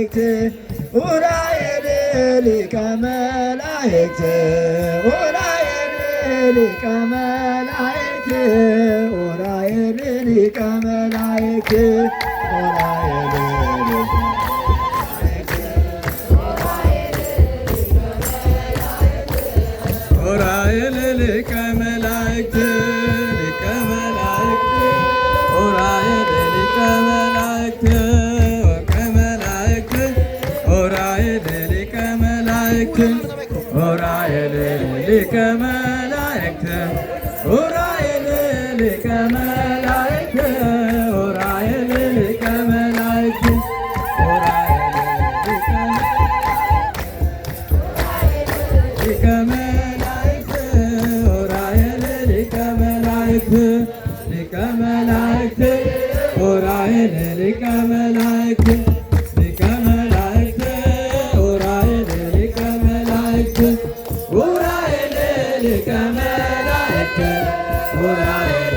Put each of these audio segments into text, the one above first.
መላእክት ኡራኤል ሊቀ መላእክት ኡራኤል ሊቀ መላእክት ኡራኤል ሊቀ መላእክት ኡራኤል ኡራኤል ሊቀ መላእክት ሊቀ መላእክት ኡራኤል ሊቀ መላእክት ወቀ መላእክት ኡራኤል ሊቀ መላእክት ኡራኤል ሊቀ መላእክት ኡራኤል ሊቀ መላእክት ኡራኤል ሊቀ መላእክት ሊቀ መላእክት ኡራኤል ሊቀ መላእክት ሊቀ መላእክት ኡራኤል ሊቀ መላእክት ሊቀ መላእክት ኡራኤል ሊቀ መላእክት ኡራኤል ሊቀ መላእክት ኡራኤል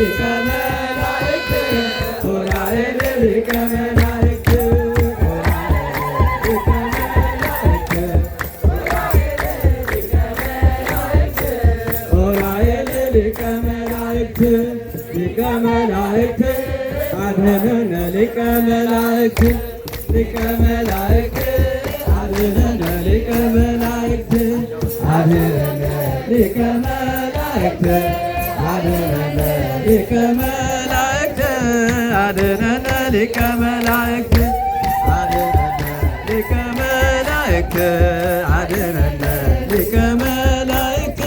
ሊቀ መላእክት ኡራኤል ሊቀ መላእክት ሊቀ መላእክት ሊቀ መላእክት አድኅነነ ሊቀ መላእክት ሊቀ መላእክት አድኅነነ ሊቀ መላእክት አድኅነነ ሊቀ መላእክት አድኅነነ ሊቀ መላእክት አድኅነነ ሊቀ መላእክት አድኅነነ ሊቀ መላእክት አድኅነነ ሊቀ መላእክት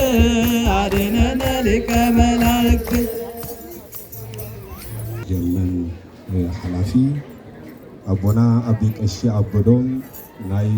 አድኅነነ ሊቀ መላእክት ጀመን ኃላፊ አቦና አቢ ቀሺ አቦዶም ናይ